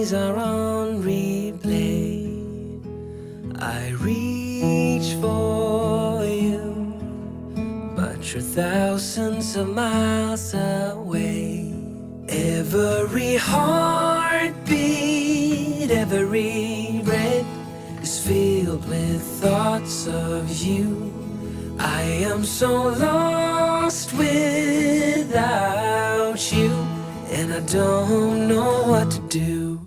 memories are on replay. I reach for you, but you're thousands of miles away. Every heartbeat, every breath is filled with thoughts of you. I am so lost without you, and I don't know what to do.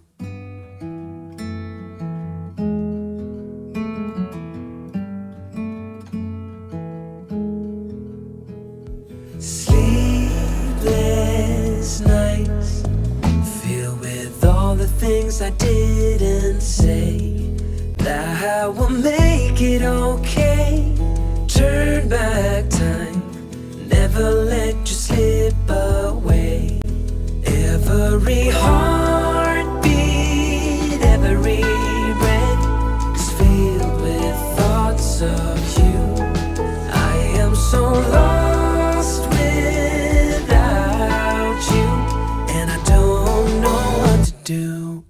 Sleepless nights, filled with all the things I didn't say, that I will make it okay. Turn back time, never let you slip away. Every heartbeat, every breath is filled with thoughts of you. I am so lost without you, and I don't know what to do.